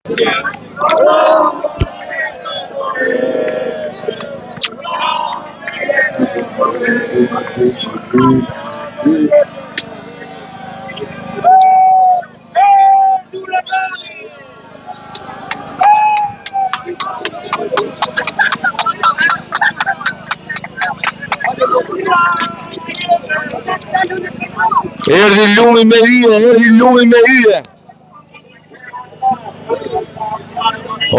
Erdhi lumi me hyje. O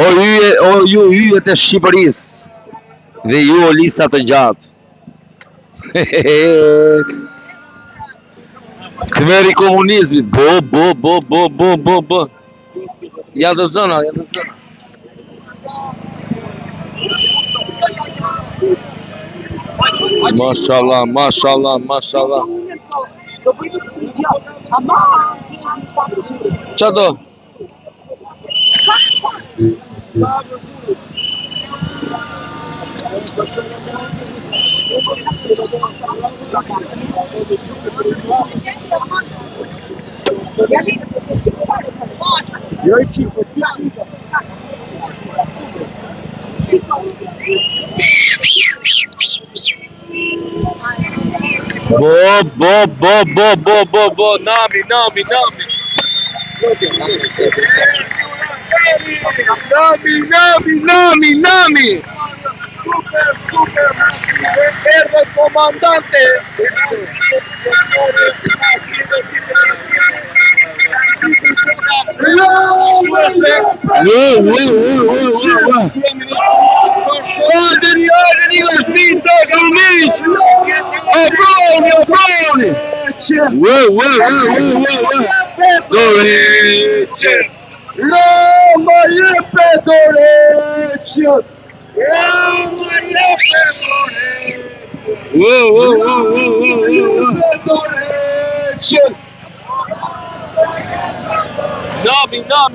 ju hyjet e Shqipërisë dhe ju o lisa të gjatë. Ktheri komunizmit. Bo. Ja të zona. Mashallah. Qa do? Bo, nami. Super. Erdhe komandante. Ardeni Lasminta Grumic. Obroni. Dorece. Roma jepe Dorece.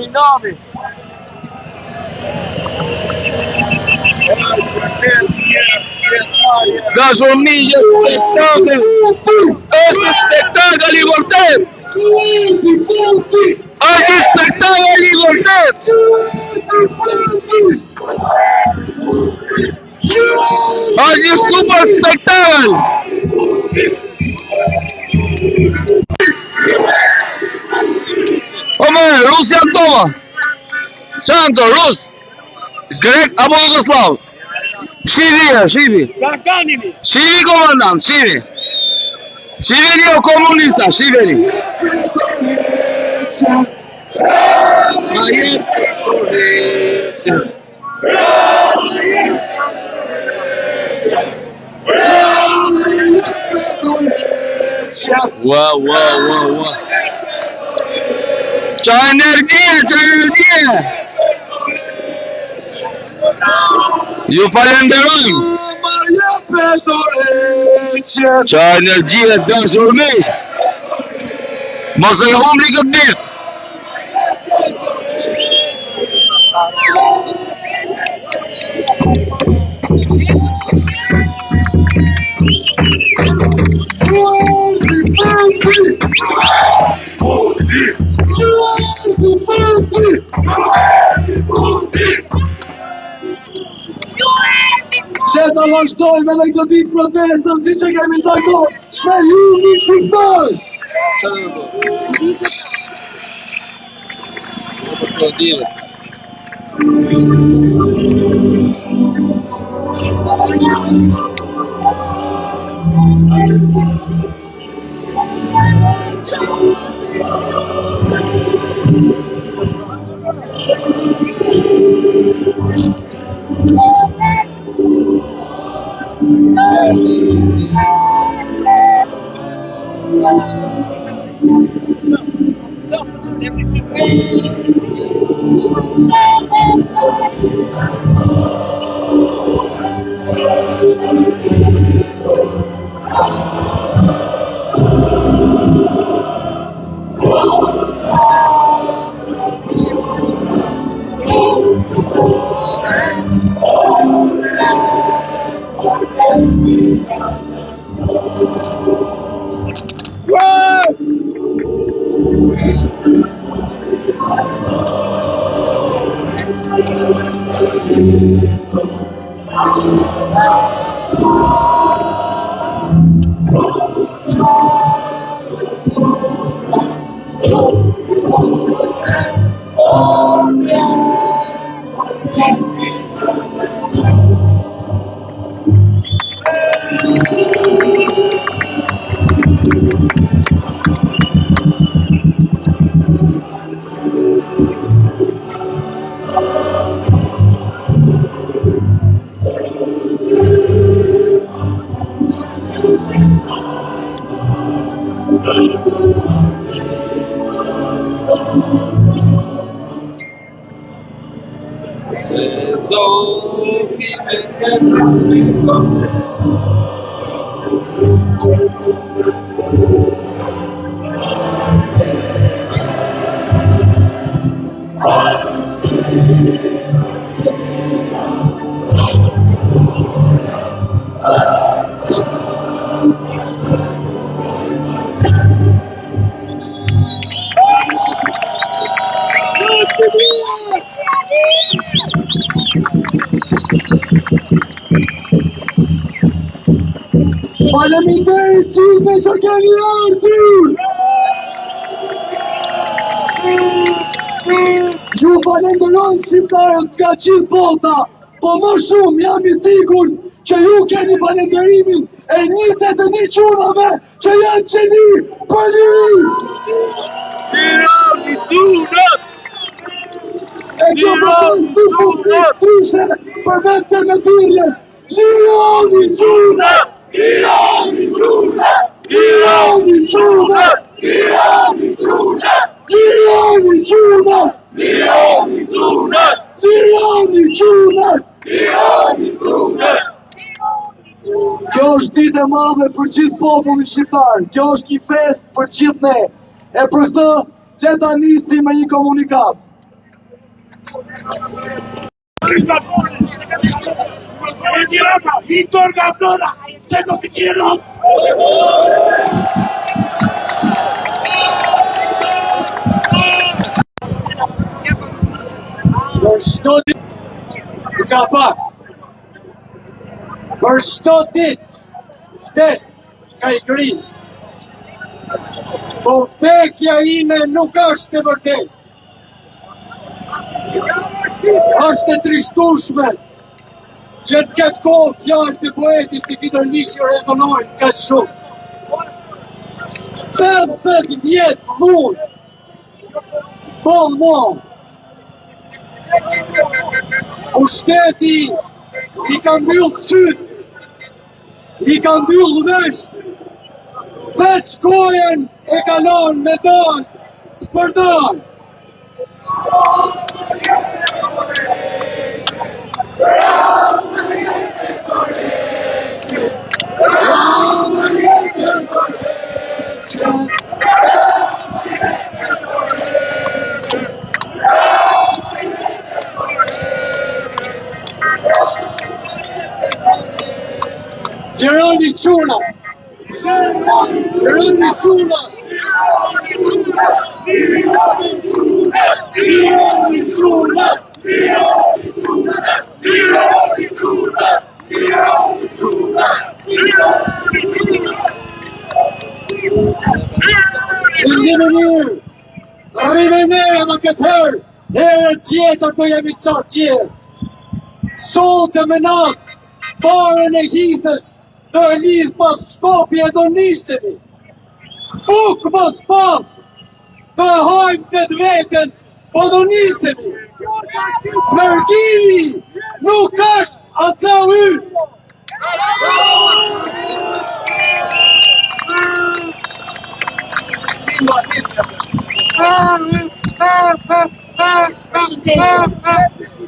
Nami. Gasomiglia spettacoli Voltaire. Oggi spettacoli Voltaire. Oggi super spettacolo. Rusja Doma. Çanto Rus. Grek apo Jugoslav? Shivi. Shivi komandant, Shivi. Shiveni o komunista, Shiveni. Wow. Qa energie. Ju falenderojmë. Qa energie dashur mi. Mos e humni këtë ditë. Që të vazhdojmë edhe këtë ditë protestën si që kemi zakonë me hymnin shqiptar. Faleminderit gjithve që keni ardhur! Ju falenderojnë shqiptarët nga gjithë bota, po më shumë jam I sigurt që ju keni falenderimin e 21 çunave që janë qeni për liri! Tirani çunat! E kjo përpës të fundit tryshe përveç se me thirrje, lironi çunat! Tirani çunat! Lironi çunat! Tirani çunat! Lironi çunat! Tirani çunat! Lironi çunat! Tirani çunat! Kjo është ditë e madhe për gjithë popullin shqiptar. Kjo është një fest për gjithë ne. E për këtë, le ta nisim me një komunikat. E Tirana, Hitor nga Vlora, që do të kjerot! Për çdo ditë ka pak. Për çdo ditë vdes ka I kri. Po vdekja ime nuk është e vërtetë. Është e trishtueshme që në këtë kohë fjalët e poetit të Vidornishi rezonojnë kaq shumë. 50 vjet dhunë, bollmo. Pushteti I ka mbyll syt, I ka mbyll vesht, veç kojen e kalon me dal të përdal. Tirani çuna! Tirani çuna! Tirani çuna! Ndini mirë! Rrive mere më këtë herë! Herë tjetër do jemi ca tjerë! Sot e me natë, farën e hithës, do e lidh pas shkopi e do nisemi! Buk mos pas, do e hajmë këtë vetën, po do nisemi! Mërgimi nuk është atë hyrë!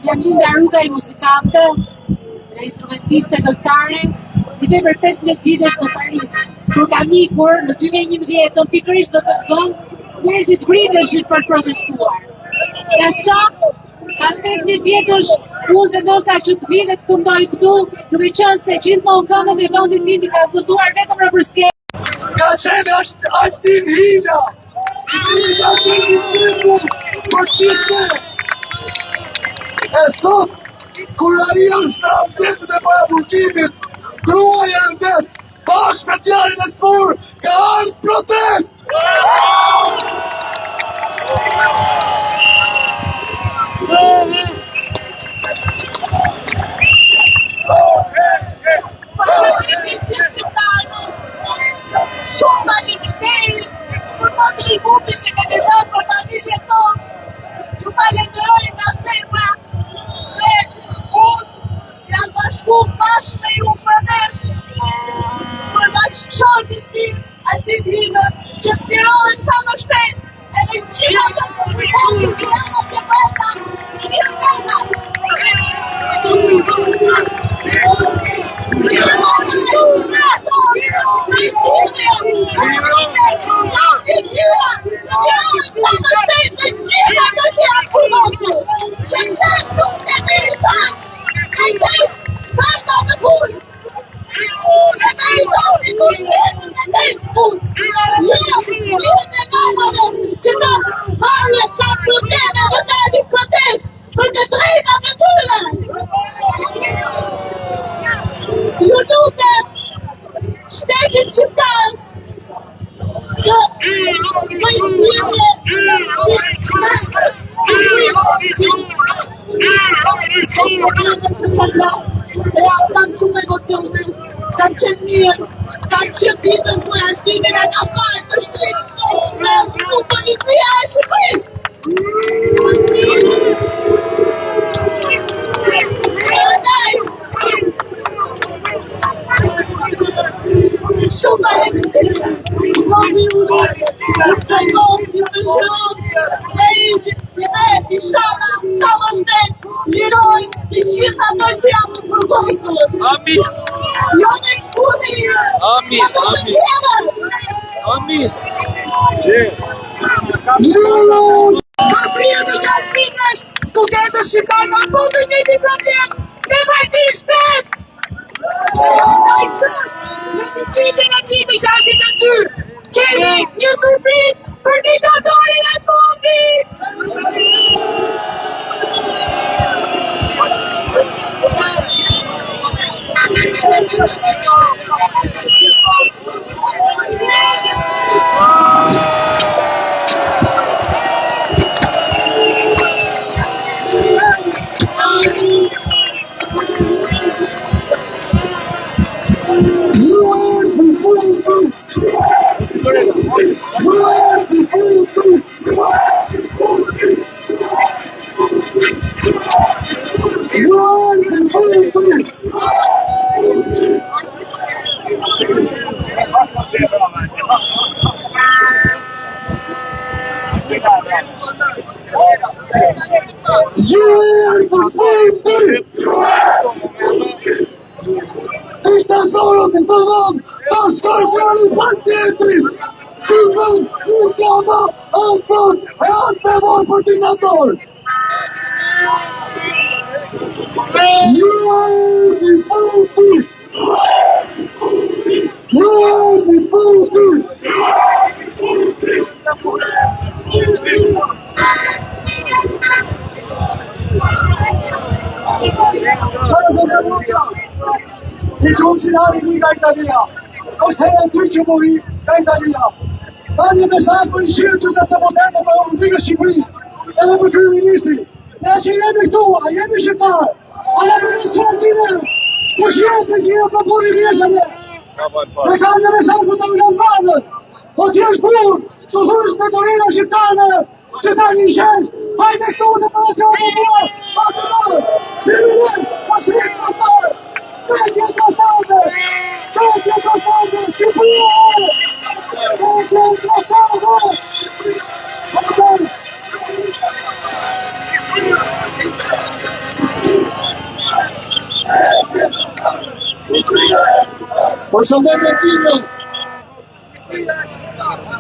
Jam një nga rruga I muzikante dhe instrumentiste këngëtare. Jetoj për 15 vitesh në Paris, kur kam ikur në 2011 pikërisht në këtë vend, deri të vritesh për protestuar. E sot, pas 15 vjetësh, unë vendosa që të vi dhe të këndoj këtu, duke qenë se gjithmonë këngët e vendit tim I kanë votuar vetëm për skenë. Ka qenë është Altin Hina, I cili ka qenë një simbol për gjithë ne. E sot, kur ai është në ambientin e paraburgimit, gruaja e vet, bashkë me djalin e smur, ka ardhur protest! Shqiptarët shumë faleminderit për kontributin që keni dhënë për familjen tonë. Ju falenderoj nga zemra dhe unë jam bashku bashkë me ju protest për bashkëshortin tim Altin Himën që të lirohen sa më shpejt edhe gjitha të përpozit që janë të brenda S'kam qenë mirë, kam qenë ditën për Altimin e ka falë për shtrim me policia e Shqipërisë. Shumë faleminderit. Zoti ju pregoj, ju dëshiroj dhe inshallah sa më shpejt liroj të gjitha ato që janë të përgosur. Amin. Jo me shpuni. Amin. Amin. Ka 36 vitesh, studentët shqiptarë në fundin një një problem me vërti shtetë. Kaj sot, në ditën e ditë 62, kemi një surprizë për diktatorin e fundit! Është hera e dy që mori nga Italia. Tani një mesazh për shirë të të moderne për Republikën e Shqipërisë, edhe për kryeministri. Ne që jemi këtu, a jemi shqiptarë, a jemi në të tine, kush jetë me gjithë për puri vjeshëve. Ne kam një mesazh për të ullën madhën, po t'je është burë, të thush me dorina shqiptane, që ta një shesh, hajde këtu dhe për atë më bërë, atë nërë, kriminal, pashrit këtarë, Tëjtje këtarë, Shqipëria! Tëjtje këtarë! Përshëndetje gjithëve.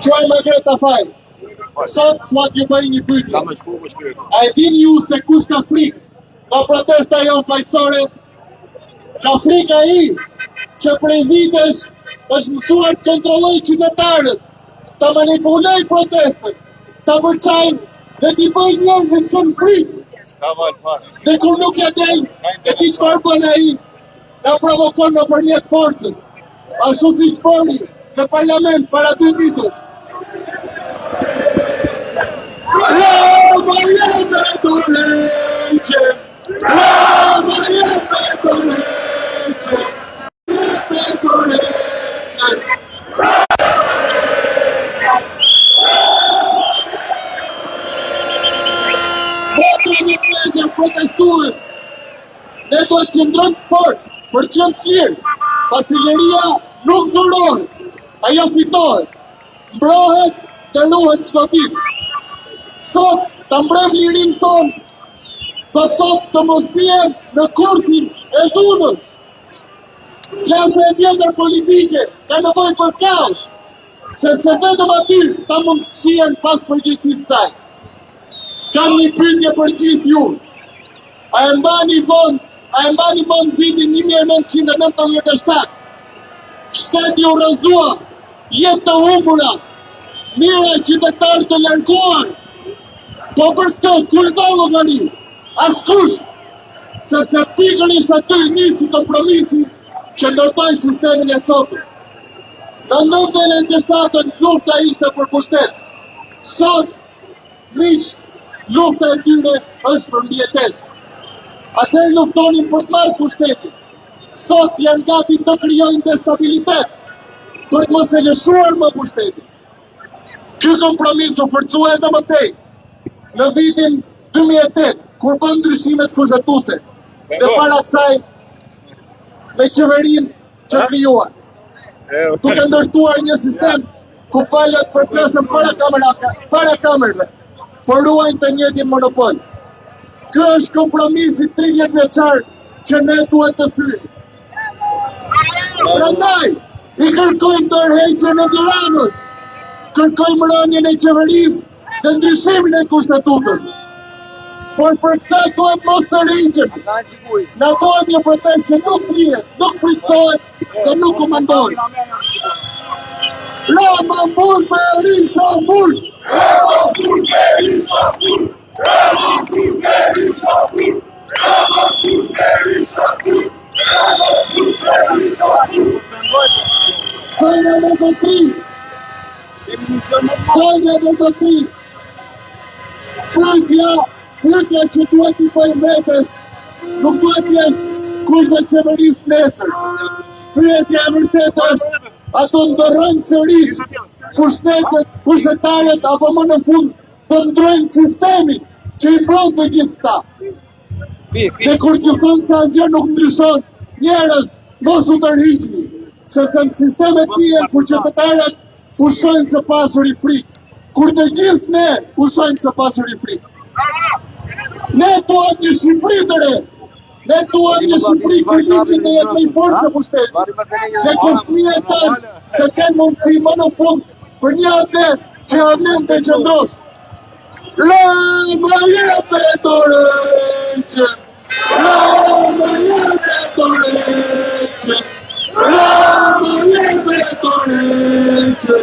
Quaj me Greta Faj. Sot dua t'ju bëj një pyetje. A e dini ju se kush ka frikë nga protesta jonë paqësore? Ka frikë ai që prej vitesh është mësuar të kontrolloj qytetarët, të manipuloj protestën, të vërçajnë dhe t'i bëj njerëzit që në frikë Dhe kur nuk ja del, e di çfarë bën ai, na provokon nëpërmjet forcës. Ashtu siç bëri në parlament para 2 ditësh. Protestues, ne do të qëndrojmë fort për qenë të lirë, pasi liria nuk durohet, ajo fitohet, mbrohet dhe ruhet çdo ditë. Sot të mbrojmë lirin tonë, do sot të mos bien në kursin e dhunës. Klasa e vjetër politike ka nevojë për kaos, sepse vetëm aty ta mund të shihen pas përgjegjësisë saj. Kam një pyetje për gjithë ju. A e mbani mend vitin 1997? Shteti u rrëzua, jetë të humbura, mira qytetarë të larguar. Po për këtë, kush do llogari? Askush. Sepse pikërisht aty nisi kompromisi që ndërtoi sistemin e sotëm. Në 97-ën lufta ishte për pushtet. Sot, miq, lufta e tyre është për mbijetesë. Atëherë luftonin për të marrë pushtetin. Sot janë gati të krijojnë destabilitet për të mos e lëshuar më pushtetin. Ky kompromis u forcua edhe më tej në vitin 2008, kur bën ndryshimet kushtetuese dhe para kësaj me qeverinë që krijuan. Duke ndërtuar një sistem ku palët përplasën para kamerave, por ruajnë të njëjtin monopol. Ky është kompromisi 30 vjeçar që ne duhet të thyejmë. Prandaj, i kërkojmë tërheqjen e Tiranës, kërkojmë rënien e qeverisë dhe ndryshimin e kushtetutës. Por për këtë duhet mos të rriqem. Na duhet një protestë që nuk flihet, nuk friksohet dhe nuk komandohet. Rama mur për Istanbul! Rama mur për Istanbul! Rama mur për Istanbul! Rama mur për Istanbul! Rama mur për Istanbul! Sënja dhe zotri! Sënja dhe zotri! Pyetja që duhet i bëjmë vetes, nuk duhet jesh kush do qeverisë nesër. Pyetja e vërtetë është, a do ndërrojmë sërish pushtetarët apo më në fund të ndrojmë sistemin që i mbron të gjithë këta. Dhe kur t'ju thonë se asgjë nuk ndryshon, njerëz, mos u tërhiqni, sepse në sistemet tjera kur qytetarët pushojnë së pasur i frikë, kur të gjithë ne pushojmë së pasur i frikë. Ne duam një Shqipëri të re. Ne duam një Shqipëri ku ligji të jetë në forcë pushtetit. Dhe ku fëmijët tanë të kenë mundësi më në fund për një atë që amen të qëndrosh. Rama jepe dorëqe! Rama jepe dorëqe! Rama jepe dorëqe!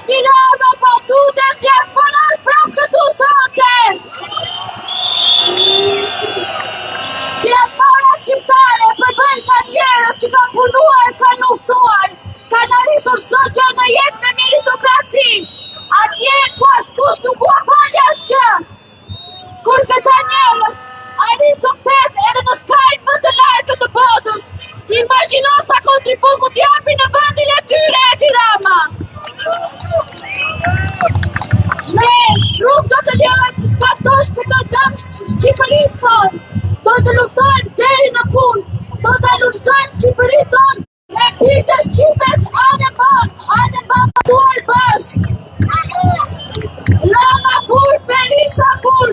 Tirana pa tutesh diasporash prap këtu sote! Diaspora shqiptare përbërës nga njerëz që kanë punuar, kanë luftuar, kanë arritur sot që në jetë në meritokraci. Atje ku askush nuk u afali asgjë. Kur këta njerëz arrin sukses edhe në skajnë më të lartë të botës, imagjino sa kontribut mund t'japin në vendin e tyre e Tirana. Ne nuk do të lejojmë të shkaktosh për të dëmë Shqipërisë tonë. Do të luftojmë deri në fund. Do të luftojmë Shqipërinë tonë. Ne ditë Shqipës anë batuar bashk. Rama bur për Istanbul.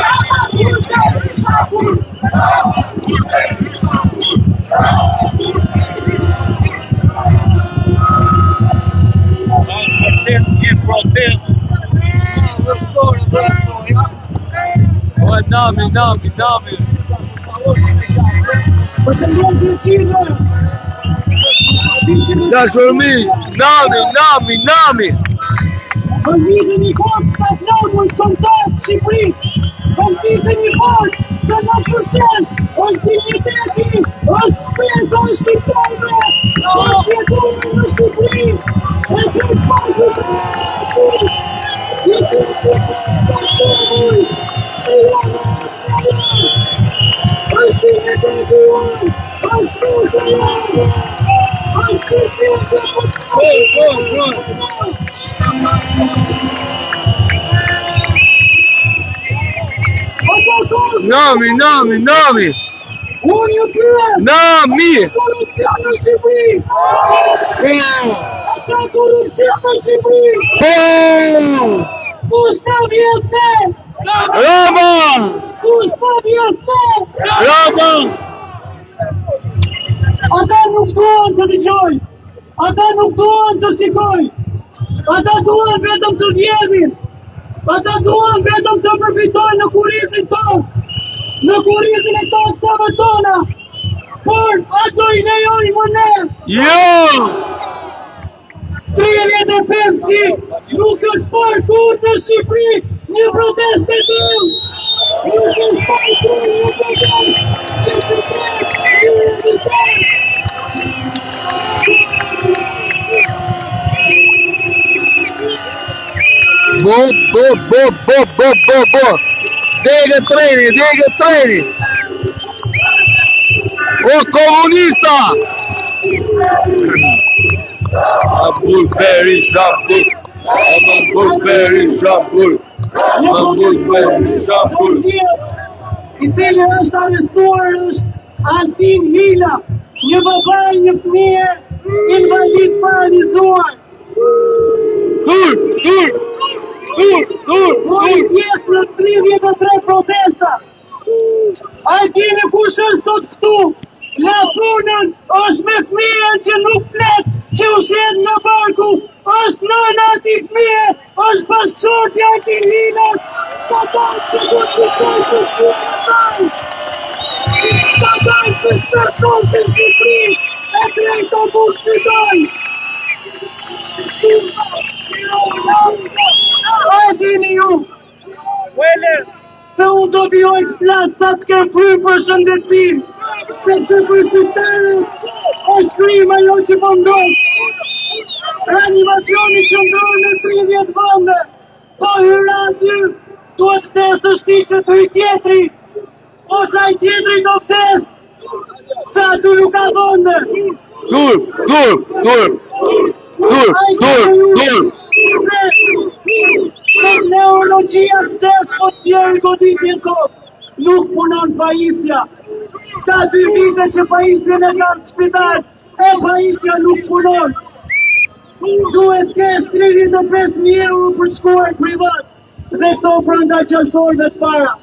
Rama bur për Istanbul. Rama bur për Istanbul. Rama bur për Nami. Përshëndetje qizë. Dashurmi, nami. Vëllëvitin i fort të aplaudoj kombëtarët të Shqipërisë. Vëllëvitin i fort të në kushesht, është digniteti, është shpirti i shqiptarëve, është jetuar në Shqipëri, e këtë pagu të rrëti, e këtë pagu të rrëti, është digniteti uaj, është shpirti uaj, është të qenë që për Nami. Unë ju pyet! Nami. Korupcion në Shqipëri! Ata korupcion në Shqipëri! Kush të vjet ne? Rama. Kush të vjet ne? Rama. Ata nuk duan të dëgjoj! Ata nuk duan të shikoj! Ata duan vetëm të vjedhin! Ata duan vetëm të përfitojnë në kurritin tonë! Në kurritin e taksave tona! Por ato i lejojnë më ne! Jo! 35 ditë nuk është parë kur në Shqipëri një protest e tillë! Nuk është parë kur një protest që shqiptarët që rezistojnë! Bo. Degë treni. O komunista! Abul Berishapur. I cili është arrestuar është Altin Hila, një babaj, një fëmijë, invalid paralizuar. Mori pjesë në 33 protesta. Altini kush është sot këtu? La punën është me fëmijën që nuk flet, që u shet në barku, është nëna ati fëmije, është bashkëshorti Altin Hilas, ta dalë që du të shkoj të shkoj. Ta dalë që shpreston të Shqipëri, e drejta mund të fitoj. A e dini ju? Se unë do bjoj të flasë sa të kem fry për shëndetësim, sepse për shqiptarët është krim ajo që po ndodh. Reanimacioni që ndronë në 30 vende, po hyra aty, duhet vdesë ti që të hyj tjetri, ose ai tjetri do vdes, se aty nuk ka vende. Neurologjia vdes po tjerë goditjen kot, nuk punon pajisja. Ka 2 vite që pajisjen e ka në spital, e pajisja nuk punon. Duhet kesh 35.000 euro për të shkuar privat, dhe këto brenda 6 orëve të para.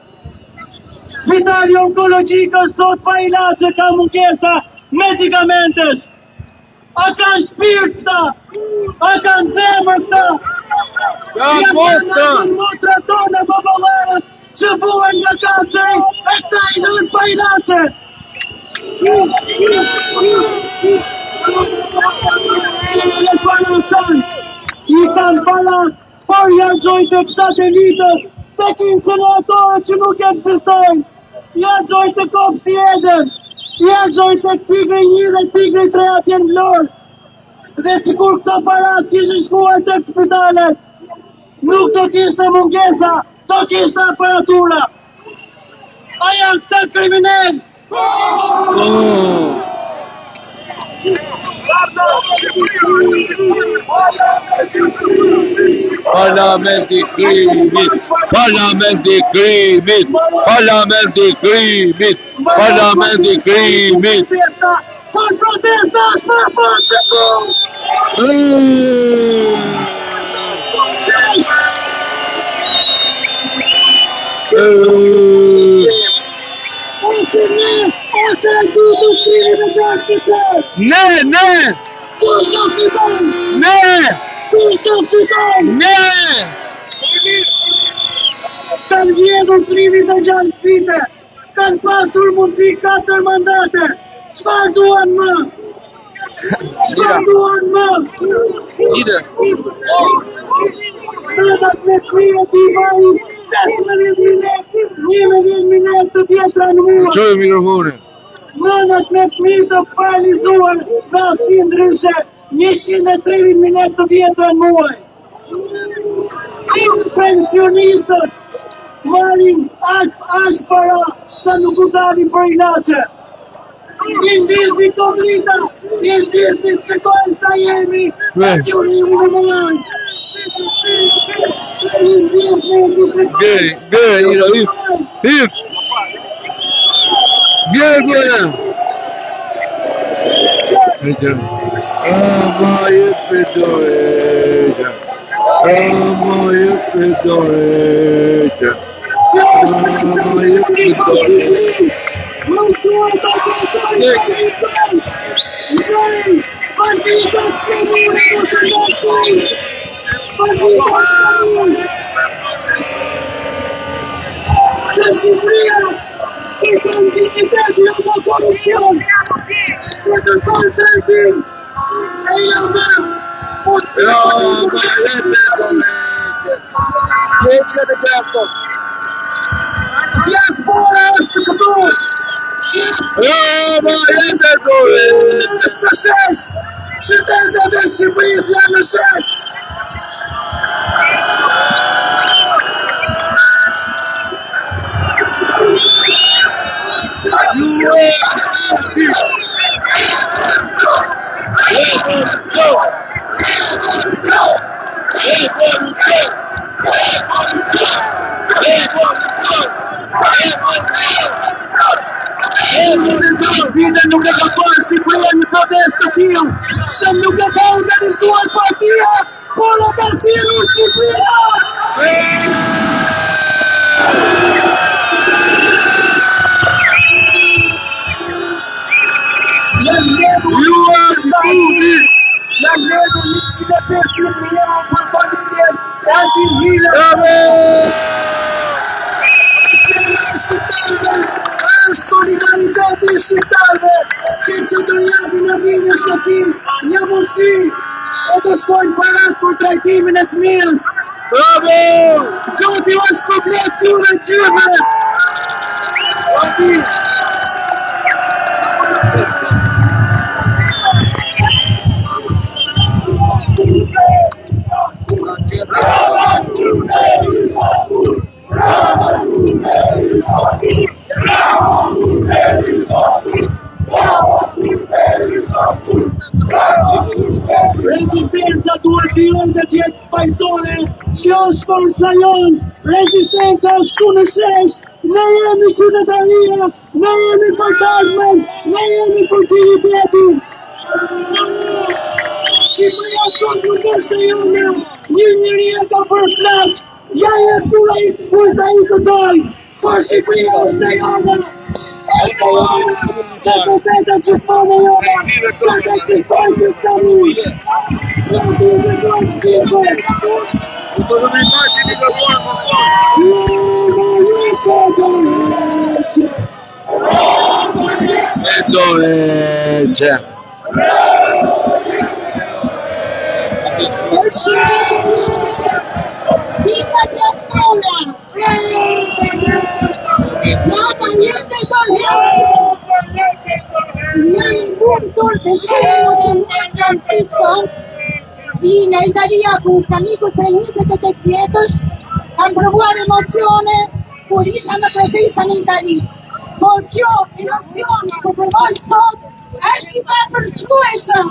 Spitali onkologjik është sot pa ilaçe, ka mungesa medikamentesh. A kanë shpirt këta? A kanë zemër këta? Ja kanë motra tona baballarët që vuhen nga kanceri e këta i nën pa ilaçe. I kanë palat, por jargjojnë të satelitët, tek incineratorët që nuk ekzistojnë. Jargjojnë të kopshti Eden, jargjojnë tek Tigri 1 dhe Tigri 3 atje në Vlorë. Dhe sikur këto parat kishin shkuar tek spitalet, nuk do kishte mungesa, do kishte aparatura. A janë këta kriminal? Parlamenti krimit. Për protesta është për fond që punë! Ose du të tiri me 6 qërë! Ne! Kush do fiton? Ne! Kush do fiton? Ne! Kanë vjedhur trimit e 6 vite! kanë pasur mundësi 4 mandate. Çfarë duan më? Çfarë duan më? Nënat me fëmijë t'i marrin 15 minutë, 11 minutë të tjetra në muaj. Çoj mikrofonin. Nënat me fëmijë të paralizuar nga aftësi ndryshe 130 minutë të tjetra në muaj. Pensionistët marrin aq para sa nuk u dalin për ilaçe. I ndisni këto drita, i ndisni shikojnë sa jemi e qurimi në mëllaj. I ndisni të shikojnë. Ira, hip. Goja. Nuk duhet të tretoj banditët femurë të lëshoj. Banditët femurë. Se Shqipëria i kanë digniteti jo më korupcion. Se kërkon drejti e jo më diaspora është këtu. Është në shesh. Qytetet e Shqipërisë janë në shesh. Vite nuk e ka parë Shqipëria një protestë të tillë, se nuk e ka organizuar partia, por e ka thirrur Shqipëria. Janë mbledhur 150 milion për familjen e anti-hile. Është solidariteti shqiptarëve, si që të japin në vinë shtëpi një mundësi e të shkojnë parat për trajtimin e fëmijës. Bravo! Zoti është problem tyre qyve! Rezistenca duhet bjorë dhe tjetë pajsone. Kjo është forca jonë. Rezistenca është ku në shesh. Ne jemi qytetaria, ne jemi për tasmen, ne jemi për dignitetin. Shqipëria sot nuk është e jone. Një njëri e ka për plaq. Ja e kur ai të dojë. Por Shqipëria është e jone. Është e jone. Që të veta që të mënë e jone. Sa të këtoj të kami. Sa të vëdojnë qime. Do të me majtë një mikrofonin më Dica diaspora! Mama niente dormici! Janë vurtur dhe shumë emocionet janë fisot. Në Italia, ku kam ikur për 28 vjetësh, kam provuar emocione kur isha në protesta në Itali. Por kjo emocione ku provoj sot është i papërshkrueshëm.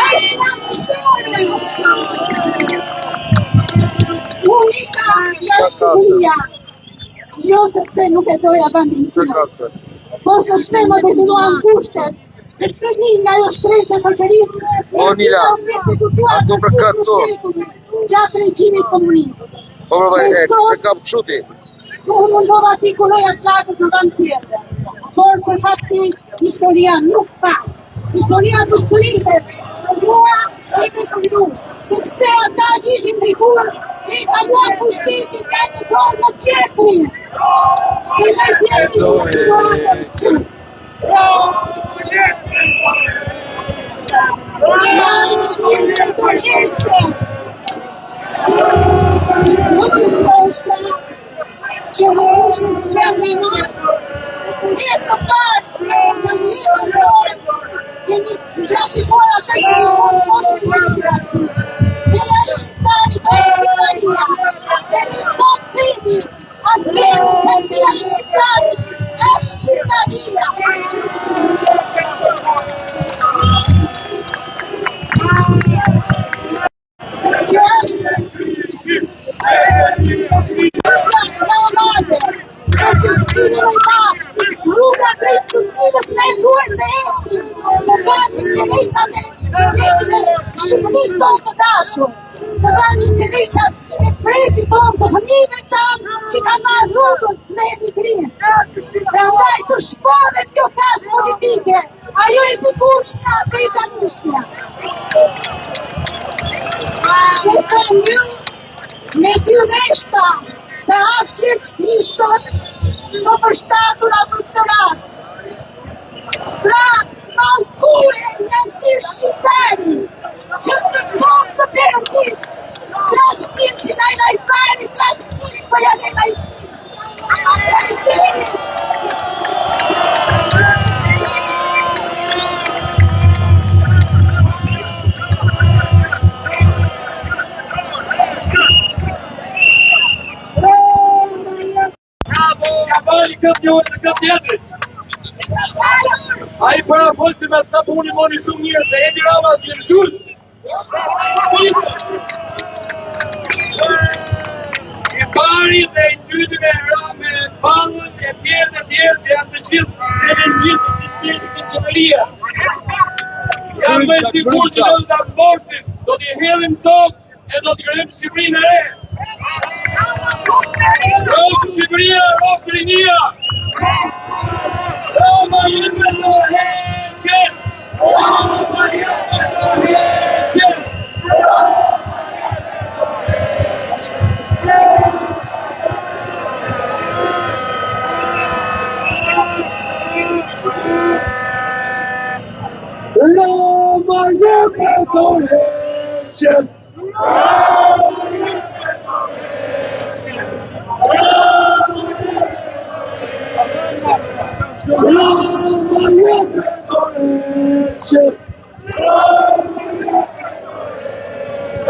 Është papërshkrueshëm. Unika nga Shqipëria. Jo sepse nuk e doja vendin tim, po sepse më detyruan kushtet, sepse vi nga ajo shkresë e shoqërisë gjatë regjimit komunist. se kam çuti. Unë mundova t'i kuroja flakët në vend tjetër, por për fat keq historia nuk tha. Historia përsëritet për mua edhe për ju, sepse ata që ishin dikur e kaluan pushtetin nga një dorë në tjetrin. E ne jemi kontinuate këtu. Në të thosha që hërushin problema të jetë të parë në jetën tonë kemi praktikuar ata që një mund thoshin demokraci. Feja e shqiptarit është shqiptaria. Dhe një sot themi atë e feja e shqiptarit është shqiptaria. Që është rruga drejt të cilës ne duhet të ecim, të vëmë interesat e shtetit e Shqipërisë tonë të dashur, të vëmë interesat e pretit tonë, të fëmijëve tanë që kanë marrë rrugën me emigrim. Prandaj të shpodhet kjo klasë politike, ajo e dikushmja dhe e tanushmja. Dhe të mbyll me dy reshta të atë qërë fishtët të përshtatura për këtë rast. Pra, malkure janë të shqiptari që të tokë të perëndis, trashtim si na i lajfari, trashtim si për janë e lajfari. Lajfari! Bali këtë një orë në këtë tjetërit. A i para folësi me të puni moni shumë njërë, se Edi Rama s'jë në shullë. I pari dhe i dyti me Rame, Palën, e tjerë që janë të gjithë dhe në gjithë të shtetit të qëmëria. Jam me sigur që do të mboshtim, do t'i hedhim tokë e do t'i kërëm Shqipërinë e re. Rokë Shqipëria, rokë Rinia! Roma jetë do heqe! Roma jetë do heqe! Roma jetë do heqe!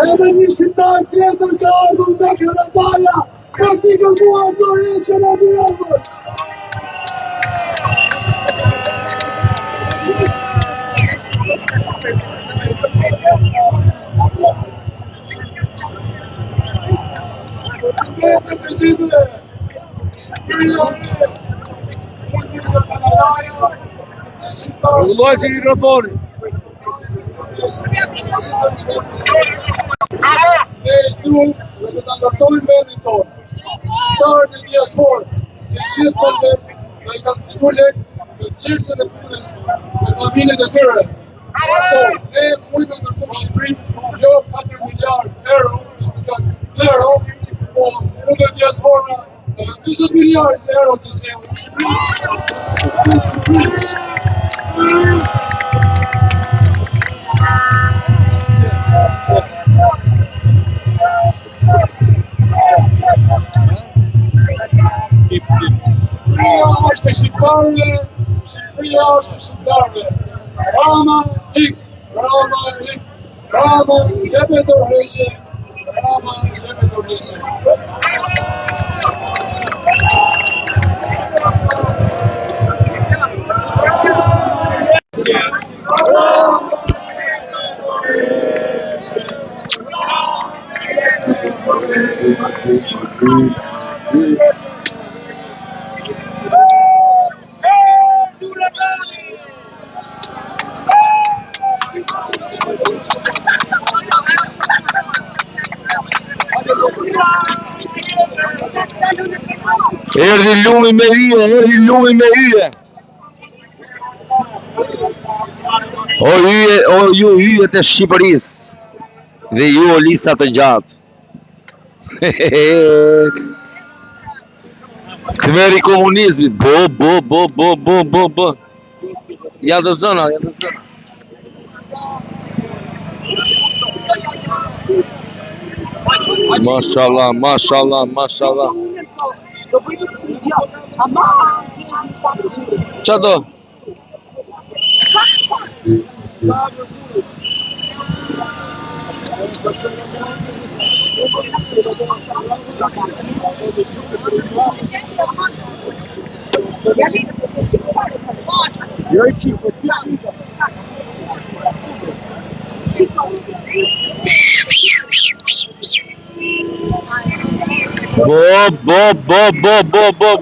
Edhe një shqiptar tjetër ka ardhur nga Kanadaja për t'i kërkuar dorëheqjen e Romës. Rëlluaj që mikrofoni. Ne du dhe të ndërtojmë vendin tonë. Shqiptarët e diasporë, që gjithë përve dhe i kanë fitur lek në tjërësën e punës dhe familjet e tëre. Ne mujme ndërtojmë Shqipëri, jo 4 miliard euro, që me kanë 0, po mundë e diaspora 20 miliard euro të zemë në Shqipëri. Shqipëria është e shqiptarëve, Shqipëria është e shqiptarëve. Rama ik, Rama ik, Rama jeme dorëheqje, Rama jeme dorëheqje. Erdhi lumi me hyje, erdhi lumi me hyje. O ju hyjet e Shqipërisë dhe ju o lisa të gjatë. Ktheveri i komunizmit. Bo. Ja të zona. Mashallah. Qa do?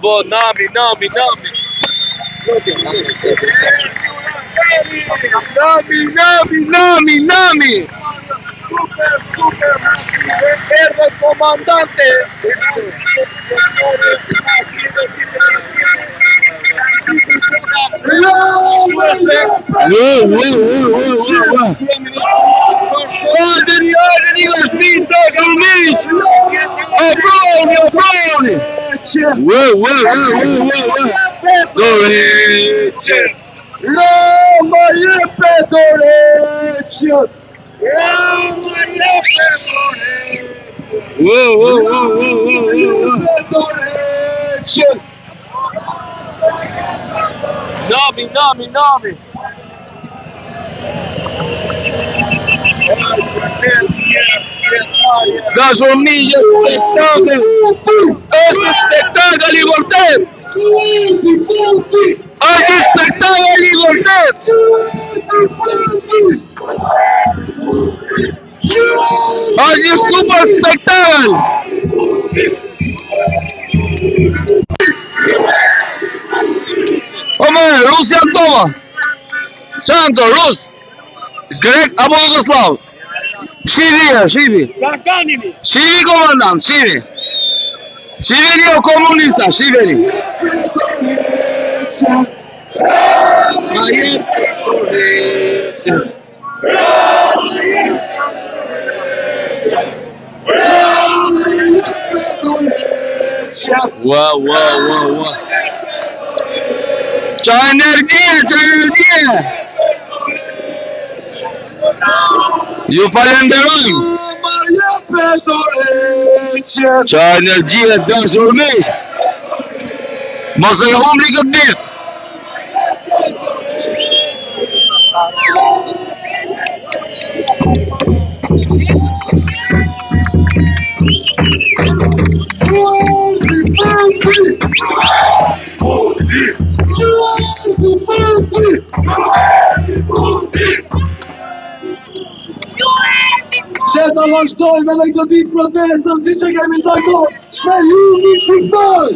Bo, nami. Nami. Erdhë komandante. Ardeni është pinta Kalmiq. Obroni. Dorece. Roma jepe Dorece. Nami. Gasomiglia spettacoli Voltaire! Anche spettacoli Voltaire! Oggi super spettacolo! Omer, Rusja Tova! Çanto, Rus! Grek apo Jugoslav? Shivi. Shivi komandant, Shivi. Shiveni o komunista, Shiveni. Wow. Qa energie. Ju falenderojmë. Qa energie dashur miq. Mos e humni këtë ditë. Që të vazhdoj me në këtë ditë protestën si që kemi zakon me jumin shqiptar.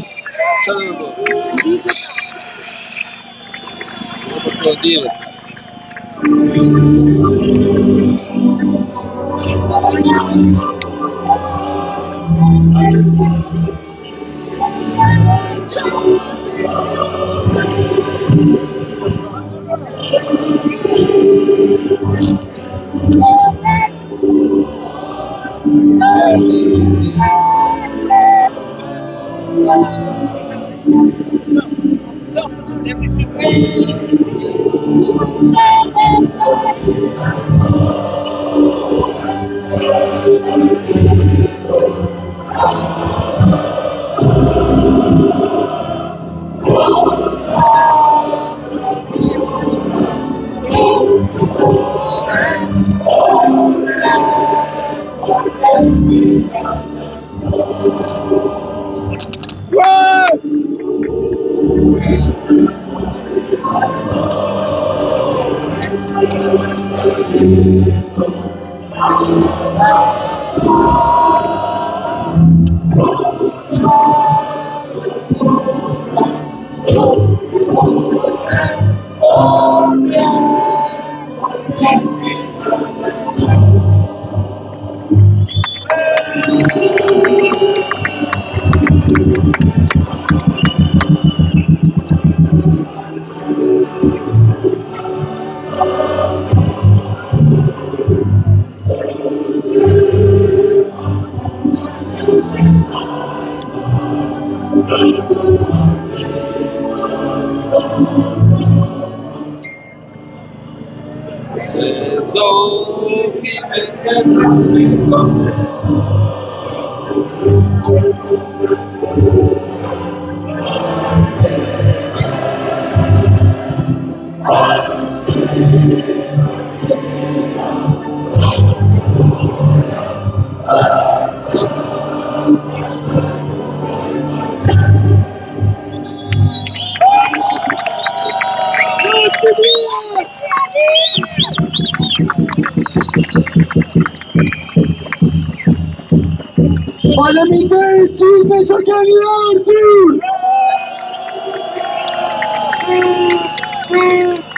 Faleminderit gjithve që keni ardhur!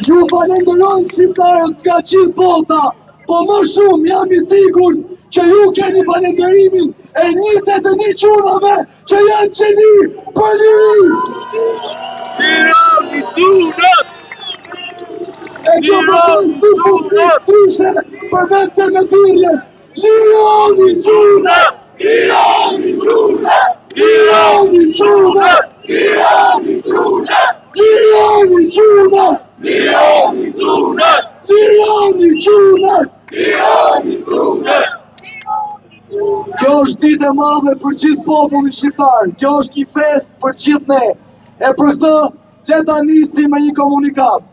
Ju falenderojmë shqiptarët nga gjithë bota, po më shumë jam I sigurt që ju keni falenderimin e 21 çunave që janë qeni për liri! Tirani çunat! E kjo përpës të fundit tyshe përveç se me thirrje, lironi çunat! Lironi çunat! Lironi çunat! Lironi çunat! Lironi çunat! Lironi çunat! Lironi çunat! Lironi çunat! Kjo është ditë e madhe për gjithë popullin shqiptar. Kjo është një fest për gjithë ne. E për këtë le ta nisim me një komunikat.